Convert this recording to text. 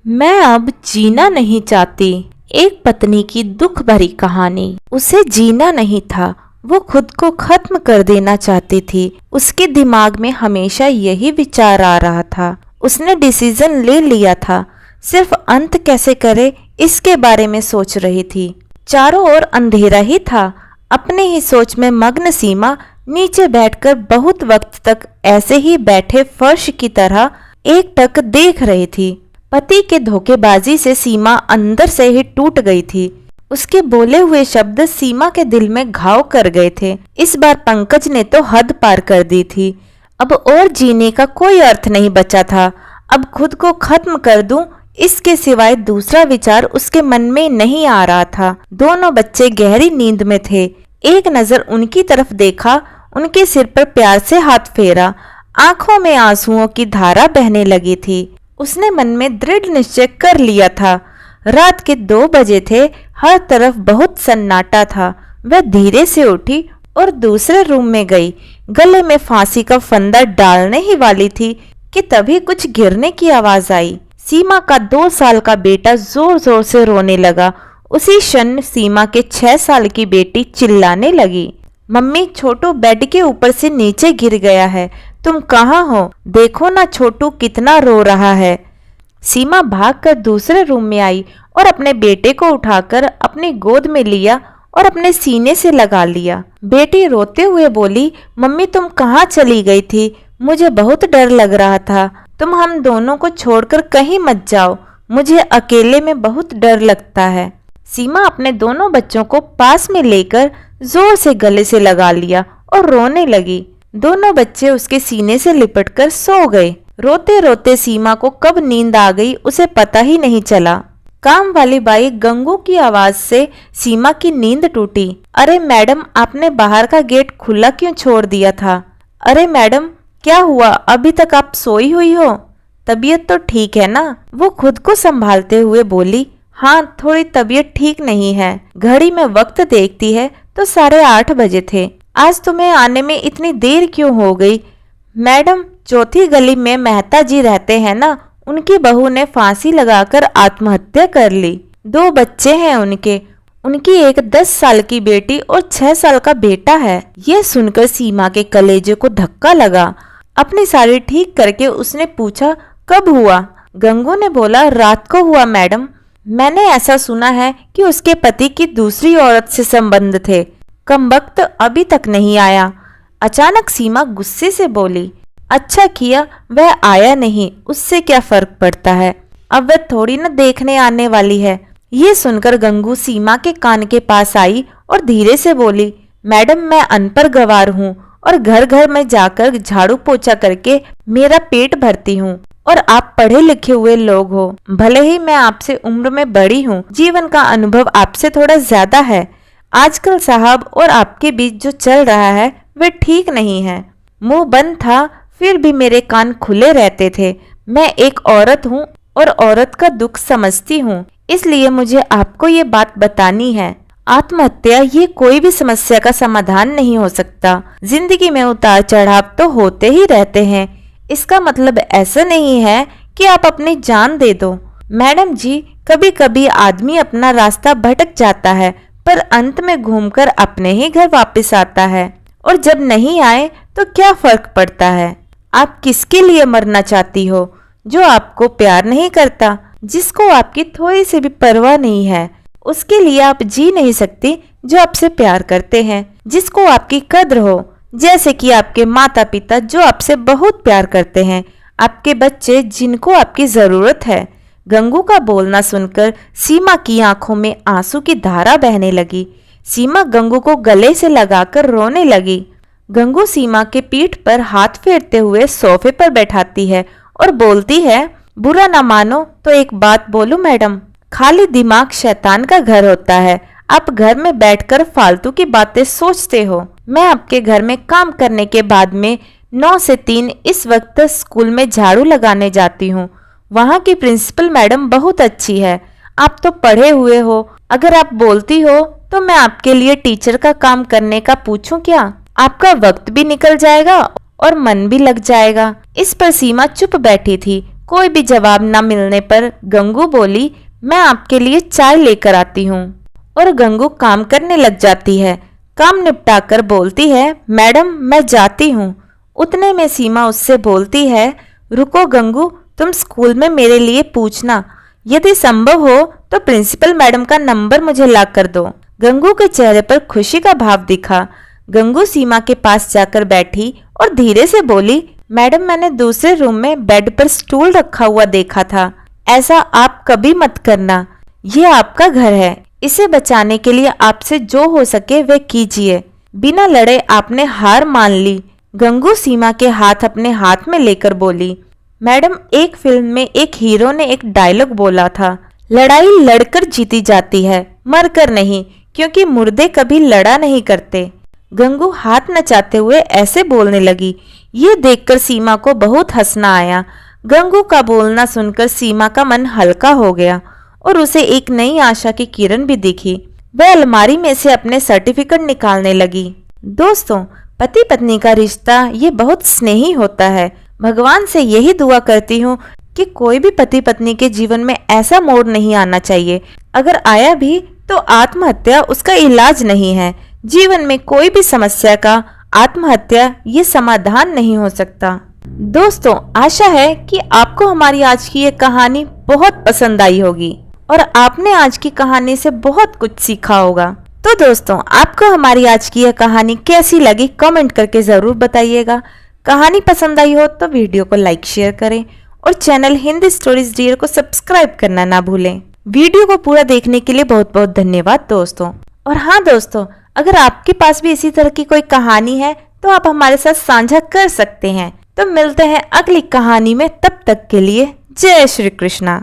मैं अब जीना नहीं चाहती। एक पत्नी की दुख भरी कहानी। उसे जीना नहीं था, वो खुद को खत्म कर देना चाहती थी। उसके दिमाग में हमेशा यही विचार आ रहा था। उसने डिसीजन ले लिया था, सिर्फ अंत कैसे करे इसके बारे में सोच रही थी। चारों ओर अंधेरा ही था। अपने ही सोच में मग्न सीमा नीचे बैठकर बहुत वक्त तक ऐसे ही बैठे फर्श की तरह एकटक देख रही थी। पति के धोखेबाजी से सीमा अंदर से ही टूट गई थी। उसके बोले हुए शब्द सीमा के दिल में घाव कर गए थे। इस बार पंकज ने तो हद पार कर दी थी। अब और जीने का कोई अर्थ नहीं बचा था। अब खुद को खत्म कर दूं, इसके सिवाय दूसरा विचार उसके मन में नहीं आ रहा था। दोनों बच्चे गहरी नींद में थे। एक नजर उनकी तरफ देखा, उनके सिर पर प्यार से हाथ फेरा। आंखों में आंसुओं की धारा बहने लगी थी। उसने मन में दृढ़ निश्चय कर लिया था। रात के 2 बजे थे। हर तरफ बहुत सन्नाटा था। वह धीरे से उठी और दूसरे रूम में गई। गले में फांसी का फंदा डालने ही वाली थी कि तभी कुछ गिरने की आवाज आई। सीमा का 2 साल का बेटा जोर जोर से रोने लगा। उसी क्षण सीमा के 6 साल की बेटी चिल्लाने लगी, मम्मी छोटू बेड के ऊपर से नीचे गिर गया है, तुम कहाँ हो? देखो ना छोटू कितना रो रहा है। सीमा भागकर दूसरे रूम में आई और अपने बेटे को उठाकर अपनी गोद में लिया और अपने सीने से लगा लिया। बेटी रोते हुए बोली, मम्मी तुम कहाँ चली गई थी? मुझे बहुत डर लग रहा था। तुम हम दोनों को छोड़कर कहीं मत जाओ, मुझे अकेले में बहुत डर लगता है। सीमा अपने दोनों बच्चों को पास में लेकर जोर से गले से लगा लिया और रोने लगी। दोनों बच्चे उसके सीने से लिपटकर सो गए। रोते रोते सीमा को कब नींद आ गई उसे पता ही नहीं चला। काम वाली बाई गंगू की आवाज से सीमा की नींद टूटी। अरे मैडम, आपने बाहर का गेट खुला क्यों छोड़ दिया था? अरे मैडम, क्या हुआ? अभी तक आप सोई हुई हो? तबीयत तो ठीक है ना? वो खुद को संभालते हुए बोली, हाँ थोड़ी तबीयत ठीक नहीं है। घड़ी में वक्त देखती है तो 8:30 बजे थे। आज तुम्हें आने में इतनी देर क्यों हो गई? मैडम, चौथी गली में मेहता जी रहते हैं ना, उनकी बहू ने फांसी लगाकर आत्महत्या कर ली। 2 बच्चे हैं उनकी एक 10 साल की बेटी और 6 साल का बेटा है। ये सुनकर सीमा के कलेजे को धक्का लगा। अपनी साड़ी ठीक करके उसने पूछा, कब हुआ? गंगू ने बोला, रात को हुआ मैडम। मैंने ऐसा सुना है कि उसके पति की दूसरी औरत से संबंध थे। कमबख्त अभी तक नहीं आया। अचानक सीमा गुस्से से बोली, अच्छा किया वह आया नहीं, उससे क्या फर्क पड़ता है? अब वह थोड़ी न देखने आने वाली है। ये सुनकर गंगू सीमा के कान के पास आई और धीरे से बोली, मैडम मैं अनपढ़ गवार हूँ और घर घर में जाकर झाड़ू पोछा करके मेरा पेट भरती हूँ और आप पढ़े लिखे हुए लोग हो। भले ही मैं आपसे उम्र में बड़ी हूँ, जीवन का अनुभव आपसे थोड़ा ज्यादा है। आजकल साहब और आपके बीच जो चल रहा है वह ठीक नहीं है। मुंह बंद था फिर भी मेरे कान खुले रहते थे। मैं एक औरत हूँ और औरत का दुख समझती हूँ, इसलिए मुझे आपको ये बात बतानी है। आत्महत्या ये कोई भी समस्या का समाधान नहीं हो सकता। जिंदगी में उतार चढ़ाव तो होते ही रहते हैं। इसका मतलब ऐसा नहीं है कि आप अपनी जान दे दो। मैडम जी, कभी कभी आदमी अपना रास्ता भटक जाता है पर अंत में घूमकर अपने ही घर वापस आता है, और जब नहीं आए तो क्या फर्क पड़ता है? आप किसके लिए मरना चाहती हो? जो आपको प्यार नहीं करता, जिसको आपकी थोड़ी सी भी परवाह नहीं है, उसके लिए आप जी नहीं सकती। जो आपसे प्यार करते हैं, जिसको आपकी कद्र हो, जैसे कि आपके माता पिता जो आपसे बहुत प्यार करते हैं, आपके बच्चे जिनको आपकी जरूरत है। गंगू का बोलना सुनकर सीमा की आंखों में आंसू की धारा बहने लगी। सीमा गंगू को गले से लगाकर रोने लगी। गंगू सीमा के पीठ पर हाथ फेरते हुए सोफे पर बैठाती है और बोलती है, बुरा ना मानो तो एक बात बोलूं मैडम, खाली दिमाग शैतान का घर होता है। आप घर में बैठकर फालतू की बातें सोचते हो। मैं आपके घर में काम करने के बाद में 9 से 3 इस वक्त स्कूल में झाड़ू लगाने जाती हूँ। वहाँ की प्रिंसिपल मैडम बहुत अच्छी है। आप तो पढ़े हुए हो, अगर आप बोलती हो तो मैं आपके लिए टीचर का काम करने का पूछूं क्या? आपका वक्त भी निकल जाएगा और मन भी लग जाएगा। इस पर सीमा चुप बैठी थी। कोई भी जवाब न मिलने पर गंगू बोली, मैं आपके लिए चाय लेकर आती हूँ। और गंगू काम करने लग जाती है। काम निपटाकर बोलती है, मैडम मैं जाती हूँ। उतने में सीमा उससे बोलती है, रुको गंगू, तुम स्कूल में मेरे लिए पूछना, यदि संभव हो तो प्रिंसिपल मैडम का नंबर मुझे ला कर दो। गंगू के चेहरे पर खुशी का भाव दिखा। गंगू सीमा के पास जाकर बैठी और धीरे से बोली, मैडम मैंने दूसरे रूम में बेड पर स्टूल रखा हुआ देखा था। ऐसा आप कभी मत करना, ये आपका घर है। इसे बचाने के लिए आपसे जो हो सके वह कीजिए। बिना लड़े आपने हार मान ली। गंगू सीमा के हाथ अपने हाथ में लेकर बोली, मैडम एक फिल्म में एक हीरो ने एक डायलॉग बोला था, लड़ाई लड़कर जीती जाती है, मरकर नहीं, क्योंकि मुर्दे कभी लड़ा नहीं करते। गंगू हाथ नचाते हुए ऐसे बोलने लगी। ये देखकर सीमा को बहुत हंसना आया। गंगू का बोलना सुनकर सीमा का मन हल्का हो गया और उसे एक नई आशा की किरण भी दिखी। वह अलमारी में से अपने सर्टिफिकेट निकालने लगी। दोस्तों, पति पत्नी का रिश्ता ये बहुत स्नेही होता है। भगवान से यही दुआ करती हूँ कि कोई भी पति पत्नी के जीवन में ऐसा मोड़ नहीं आना चाहिए। अगर आया भी तो आत्महत्या उसका इलाज नहीं है। जीवन में कोई भी समस्या का आत्महत्या ये समाधान नहीं हो सकता। दोस्तों, आशा है कि आपको हमारी आज की ये कहानी बहुत पसंद आई होगी और आपने आज की कहानी से बहुत कुछ सीखा होगा। तो दोस्तों, आपको हमारी आज की यह कहानी कैसी लगी कमेंट करके जरूर बताइएगा। कहानी पसंद आई हो तो वीडियो को लाइक शेयर करें और चैनल हिंदी स्टोरीज डियर को सब्सक्राइब करना ना भूलें। वीडियो को पूरा देखने के लिए बहुत बहुत धन्यवाद दोस्तों। और हाँ दोस्तों, अगर आपके पास भी इसी तरह की कोई कहानी है तो आप हमारे साथ साझा कर सकते हैं। तो मिलते हैं अगली कहानी में, तब तक के लिए जय श्री कृष्णा।